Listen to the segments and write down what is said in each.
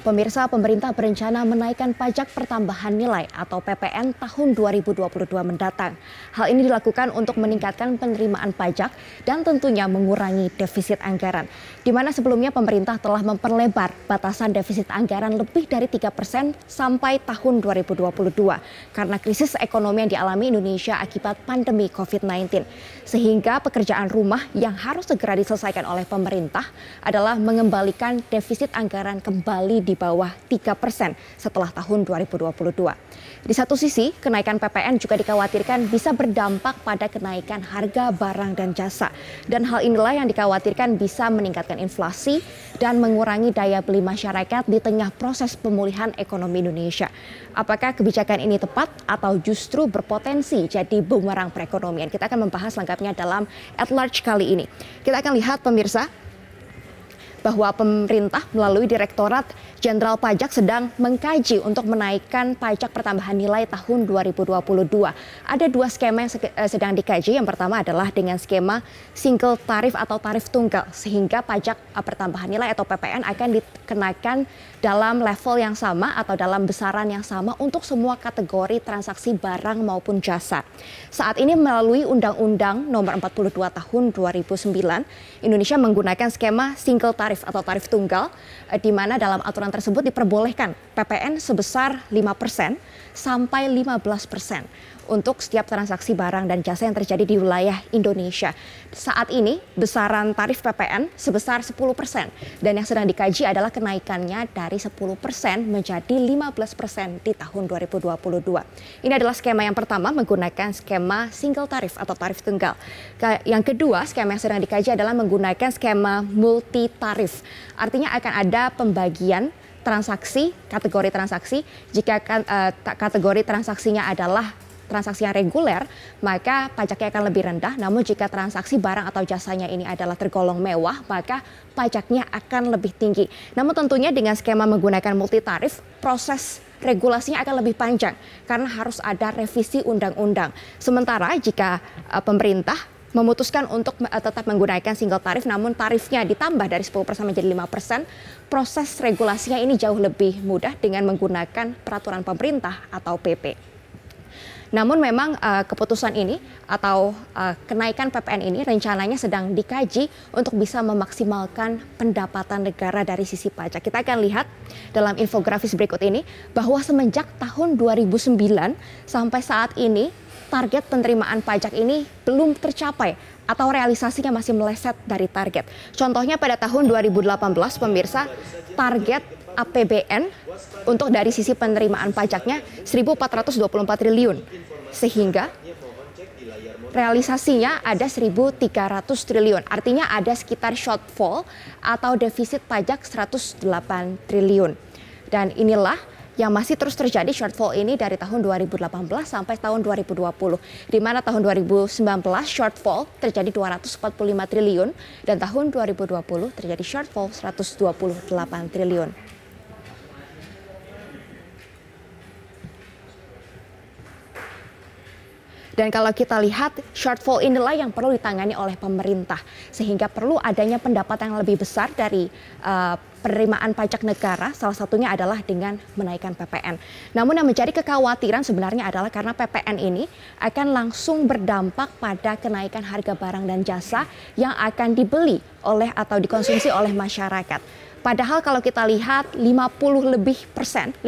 pemirsa, pemerintah berencana menaikkan pajak pertambahan nilai atau PPN tahun 2022 mendatang. Hal ini dilakukan untuk meningkatkan penerimaan pajak dan tentunya mengurangi defisit anggaran. Di mana sebelumnya pemerintah telah memperlebar batasan defisit anggaran lebih dari 3% sampai tahun 2022 karena krisis ekonomi yang dialami Indonesia akibat pandemi COVID-19. Sehingga pekerjaan rumah yang harus segera diselesaikan oleh pemerintah adalah mengembalikan defisit anggaran kembali di bawah 3% setelah tahun 2022. Di satu sisi, kenaikan PPN juga dikhawatirkan bisa berdampak pada kenaikan harga barang dan jasa. Dan hal inilah yang dikhawatirkan bisa meningkatkan inflasi dan mengurangi daya beli masyarakat di tengah proses pemulihan ekonomi Indonesia. Apakah kebijakan ini tepat atau justru berpotensi jadi bumerang perekonomian? Kita akan membahas lengkapnya dalam At Large kali ini. Kita akan lihat pemirsa bahwa pemerintah melalui Direktorat Jenderal Pajak sedang mengkaji untuk menaikkan pajak pertambahan nilai tahun 2022. Ada dua skema yang sedang dikaji. Yang pertama adalah dengan skema single tarif atau tarif tunggal, sehingga pajak pertambahan nilai atau PPN akan dikenakan dalam level yang sama atau dalam besaran yang sama untuk semua kategori transaksi barang maupun jasa. Saat ini melalui Undang-Undang Nomor 42 Tahun 2009, Indonesia menggunakan skema single tarif atau tarif tunggal, di mana dalam aturan tersebut diperbolehkan PPN sebesar 5% sampai 15% untuk setiap transaksi barang dan jasa yang terjadi di wilayah Indonesia. Saat ini besaran tarif PPN sebesar 10% dan yang sedang dikaji adalah kenaikannya dari 10% menjadi 15% di tahun 2022. Ini adalah skema yang pertama menggunakan skema single tarif atau tarif tunggal. Yang kedua, skema yang sedang dikaji adalah menggunakan skema multi tarif. Artinya akan ada pembagian transaksi, kategori transaksi. Jika kategori transaksinya adalah transaksi yang reguler, maka pajaknya akan lebih rendah. Namun jika transaksi barang atau jasanya ini adalah tergolong mewah, maka pajaknya akan lebih tinggi. Namun tentunya dengan skema menggunakan multi tarif, proses regulasinya akan lebih panjang karena harus ada revisi undang-undang. Sementara jika pemerintah memutuskan untuk tetap menggunakan single tarif, namun tarifnya ditambah dari 10% menjadi 5%, proses regulasinya ini jauh lebih mudah dengan menggunakan peraturan pemerintah atau PP. Namun memang keputusan ini atau kenaikan PPN ini rencananya sedang dikaji untuk bisa memaksimalkan pendapatan negara dari sisi pajak. Kita akan lihat dalam infografis berikut ini bahwa semenjak tahun 2009 sampai saat ini target penerimaan pajak ini belum tercapai atau realisasinya masih meleset dari target. Contohnya pada tahun 2018 pemirsa, target APBN untuk dari sisi penerimaan pajaknya 1.424 triliun. Sehingga realisasinya ada 1.300 triliun. Artinya ada sekitar shortfall atau defisit pajak 108 triliun. Dan inilah yang masih terus terjadi shortfall ini dari tahun 2018 sampai tahun 2020. Di mana tahun 2019 shortfall terjadi 245 triliun dan tahun 2020 terjadi shortfall 128 triliun. Dan kalau kita lihat shortfall inilah yang perlu ditangani oleh pemerintah. Sehingga perlu adanya pendapatan yang lebih besar dari penerimaan pajak negara. Salah satunya adalah dengan menaikkan PPN. Namun yang menjadi kekhawatiran sebenarnya adalah karena PPN ini akan langsung berdampak pada kenaikan harga barang dan jasa yang akan dibeli oleh atau dikonsumsi oleh masyarakat. Padahal kalau kita lihat 50%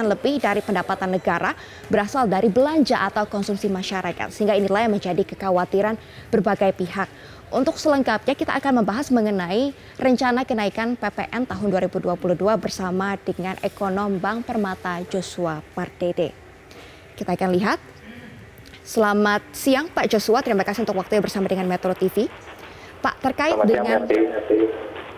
lebih dari pendapatan negara berasal dari belanja atau konsumsi masyarakat. Sehingga inilah yang menjadi kekhawatiran berbagai pihak. Untuk selengkapnya kita akan membahas mengenai rencana kenaikan PPN tahun 2022 bersama dengan ekonom Bank Permata Joshua Pardede. Kita akan lihat. Selamat siang Pak Joshua, terima kasih untuk waktunya bersama dengan Metro TV. Pak, terkait dengan...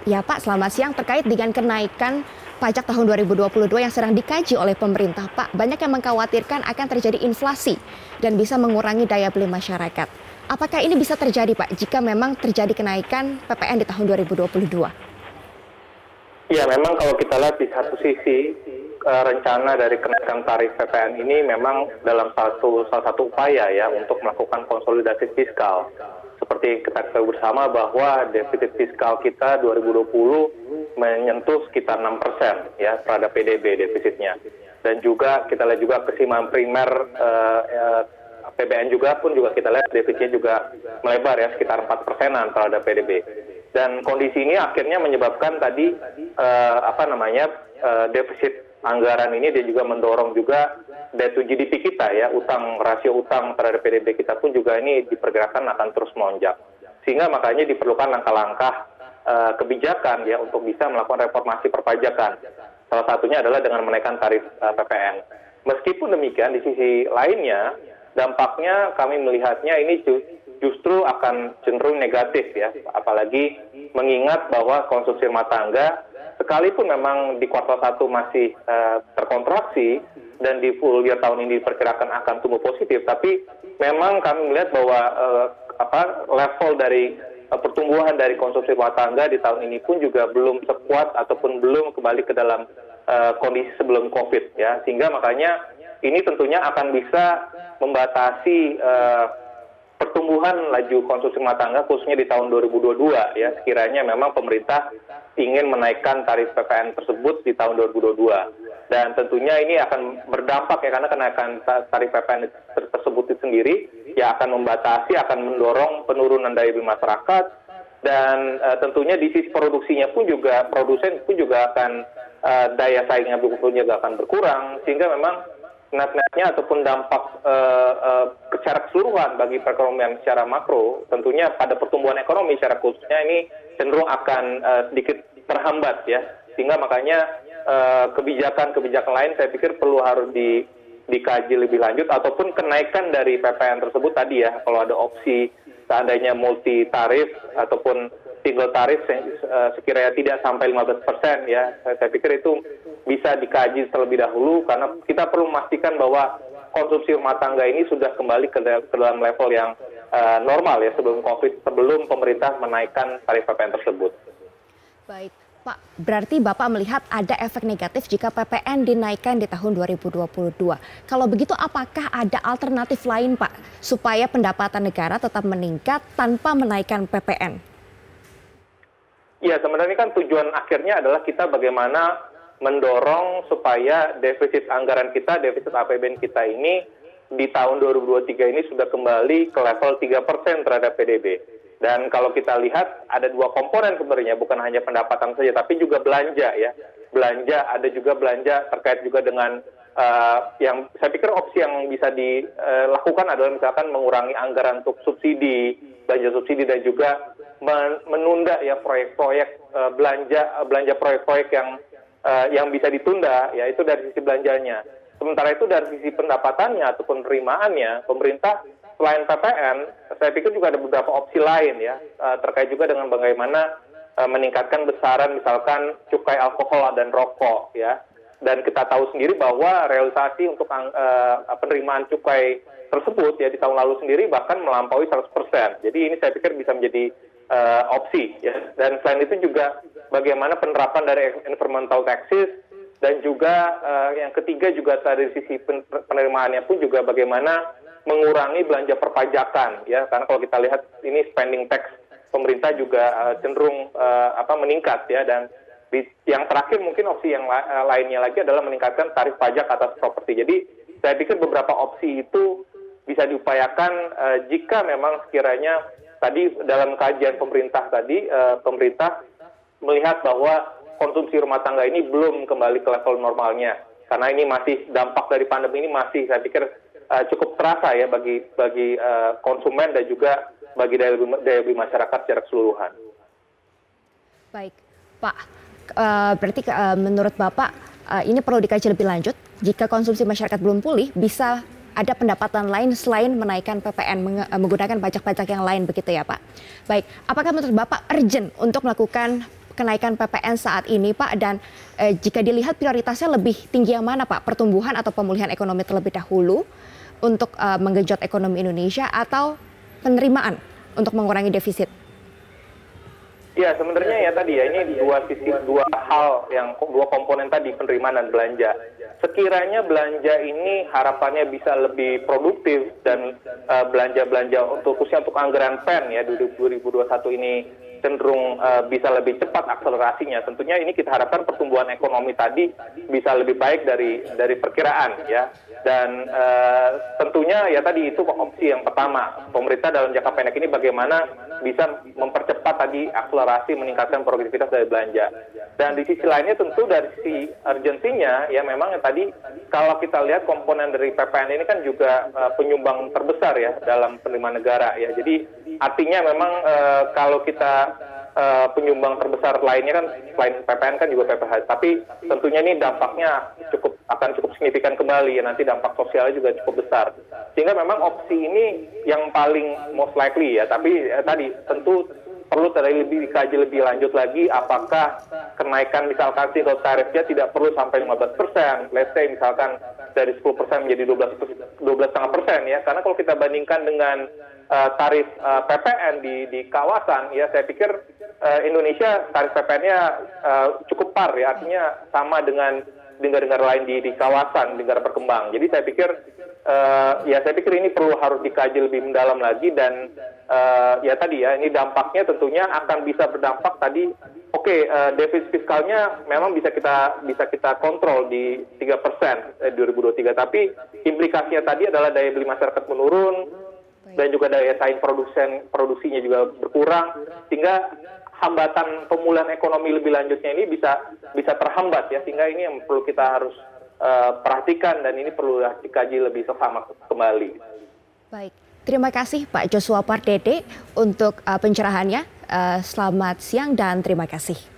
Ya Pak, selamat siang. Terkait dengan kenaikan pajak tahun 2022 yang sedang dikaji oleh pemerintah, Pak, banyak yang mengkhawatirkan akan terjadi inflasi dan bisa mengurangi daya beli masyarakat. Apakah ini bisa terjadi, Pak, jika memang terjadi kenaikan PPN di tahun 2022? Ya, memang kalau kita lihat di satu sisi, rencana dari kenaikan tarif PPN ini memang dalam salah satu upaya ya untuk melakukan konsolidasi fiskal. Seperti kita ketahui bersama bahwa defisit fiskal kita 2020 menyentuh sekitar 6% ya terhadap PDB defisitnya. Dan juga kita lihat juga keseimbangan primer APBN juga kita lihat defisitnya juga melebar ya sekitar 4%-an terhadap PDB. Dan kondisi ini akhirnya menyebabkan tadi defisit anggaran ini dia juga mendorong juga debt to GDP kita ya, rasio utang terhadap PDB kita pun juga ini diperkirakan akan terus melonjak. Sehingga makanya diperlukan langkah-langkah kebijakan ya untuk bisa melakukan reformasi perpajakan. Salah satunya adalah dengan menaikkan tarif PPN. Meskipun demikian di sisi lainnya dampaknya kami melihatnya ini justru akan cenderung negatif ya, apalagi mengingat bahwa konsumsi rumah tangga sekalipun memang di kuartal 1 masih terkontraksi dan di full year tahun ini diperkirakan akan tumbuh positif, tapi memang kami melihat bahwa level dari pertumbuhan dari konsumsi rumah tangga di tahun ini pun juga belum sekuat ataupun belum kembali ke dalam kondisi sebelum COVID ya, sehingga makanya ini tentunya akan bisa membatasi pertumbuhan laju konsumsi rumah tangga khususnya di tahun 2022 ya, sekiranya memang pemerintah ingin menaikkan tarif PPN tersebut di tahun 2022. Dan tentunya ini akan berdampak ya, karena kenaikan tarif PPN tersebut itu sendiri ya akan membatasi, akan mendorong penurunan daya beli masyarakat, dan tentunya di sisi produksinya pun juga, produsen pun juga akan daya saingnya juga akan berkurang, sehingga memang net-netnya ataupun dampak secara keseluruhan bagi perekonomian secara makro, tentunya pada pertumbuhan ekonomi secara khususnya ini cenderung akan sedikit terhambat ya, sehingga makanya kebijakan-kebijakan lain saya pikir perlu harus dikaji lebih lanjut, ataupun kenaikan dari PPN tersebut tadi ya, kalau ada opsi seandainya multi tarif ataupun single tarif sekiranya tidak sampai 15% ya, saya pikir itu bisa dikaji terlebih dahulu, karena kita perlu memastikan bahwa konsumsi rumah tangga ini sudah kembali ke dalam level yang normal ya sebelum COVID, sebelum pemerintah menaikkan tarif PPN tersebut. Baik, Pak, berarti Bapak melihat ada efek negatif jika PPN dinaikkan di tahun 2022. Kalau begitu apakah ada alternatif lain Pak supaya pendapatan negara tetap meningkat tanpa menaikkan PPN? Ya, sebenarnya kan tujuan akhirnya adalah kita bagaimana mendorong supaya defisit anggaran kita, defisit APBN kita ini di tahun 2023 ini sudah kembali ke level 3% terhadap PDB. Dan kalau kita lihat ada dua komponen sebenarnya, bukan hanya pendapatan saja, tapi juga belanja ya. Belanja, ada juga belanja terkait juga dengan yang saya pikir opsi yang bisa dilakukan adalah misalkan mengurangi anggaran untuk subsidi, belanja subsidi, dan juga menunda ya proyek-proyek belanja proyek-proyek yang bisa ditunda ya, itu dari sisi belanjanya. Sementara itu dari sisi pendapatannya ataupun penerimaannya, pemerintah selain PPN, saya pikir juga ada beberapa opsi lain ya, terkait juga dengan bagaimana meningkatkan besaran misalkan cukai alkohol dan rokok ya. Dan kita tahu sendiri bahwa realisasi untuk penerimaan cukai tersebut ya di tahun lalu sendiri bahkan melampaui 100%. Jadi ini saya pikir bisa menjadi opsi ya. Dan selain itu juga bagaimana penerapan dari environmental taxes, dan juga yang ketiga juga dari sisi penerimaannya pun juga bagaimana mengurangi belanja perpajakan ya, karena kalau kita lihat ini spending tax pemerintah juga cenderung meningkat ya. Dan yang terakhir mungkin opsi yang lainnya lagi adalah meningkatkan tarif pajak atas properti. Jadi saya pikir beberapa opsi itu bisa diupayakan jika memang sekiranya tadi dalam kajian pemerintah tadi, pemerintah melihat bahwa konsumsi rumah tangga ini belum kembali ke level normalnya, karena ini masih dampak dari pandemi ini masih saya pikir cukup terasa ya bagi konsumen dan juga bagi daya beli masyarakat secara keseluruhan. Baik, Pak, berarti menurut Bapak ini perlu dikaji lebih lanjut. Jika konsumsi masyarakat belum pulih, bisa ada pendapatan lain selain menaikkan PPN, menggunakan pajak-pajak yang lain begitu ya Pak. Baik, apakah menurut Bapak urgent untuk melakukan kenaikan PPN saat ini Pak? Dan jika dilihat prioritasnya lebih tinggi yang mana Pak? Pertumbuhan atau pemulihan ekonomi terlebih dahulu untuk menggenjot ekonomi Indonesia, atau penerimaan untuk mengurangi defisit? Ya, sebenarnya ya tadi ya, ini dua hal, dua komponen tadi, penerimaan dan belanja. Sekiranya belanja ini harapannya bisa lebih produktif dan belanja-belanja khususnya untuk anggaran PEN ya 2021 ini cenderung bisa lebih cepat akselerasinya. Tentunya ini kita harapkan pertumbuhan ekonomi tadi bisa lebih baik dari perkiraan ya. Dan tentunya ya tadi itu opsi yang pertama. Pemerintah dalam jangka pendek ini bagaimana bisa mempercepat tadi akselerasi meningkatkan produktivitas dari belanja. Dan di sisi lainnya tentu dari sisi urgensinya ya memang yang tadi kalau kita lihat komponen dari PPN ini kan juga penyumbang terbesar ya dalam penerimaan negara ya. Jadi artinya memang kalau kita penyumbang terbesar lainnya kan selain PPN kan juga PPH. Tapi tentunya ini dampaknya akan cukup signifikan kembali ya, nanti dampak sosialnya juga cukup besar. Sehingga memang opsi ini yang paling most likely ya. Tapi tadi tentu perlu dikaji lebih lanjut lagi apakah kenaikan misalkan single tarifnya tidak perlu sampai 15%, let's say misalkan dari 10% menjadi 12,5% ya. Karena kalau kita bandingkan dengan tarif PPN di kawasan ya, saya pikir Indonesia tarif PPN-nya cukup par ya, artinya sama dengan negara-negara lain di kawasan negara berkembang. Jadi saya pikir ini harus dikaji lebih mendalam lagi dan ya tadi ya ini dampaknya tentunya akan bisa berdampak tadi. Defisit fiskalnya memang bisa kita kontrol di 3% 2023, tapi implikasinya tadi adalah daya beli masyarakat menurun dan juga daya saing produksinya juga berkurang, sehingga hambatan pemulihan ekonomi lebih lanjutnya ini bisa terhambat ya, sehingga ini yang perlu kita harus perhatikan dan ini perlu dikaji lebih seksama kembali. Baik, terima kasih Pak Joshua Pardede untuk pencerahannya. Selamat siang dan terima kasih.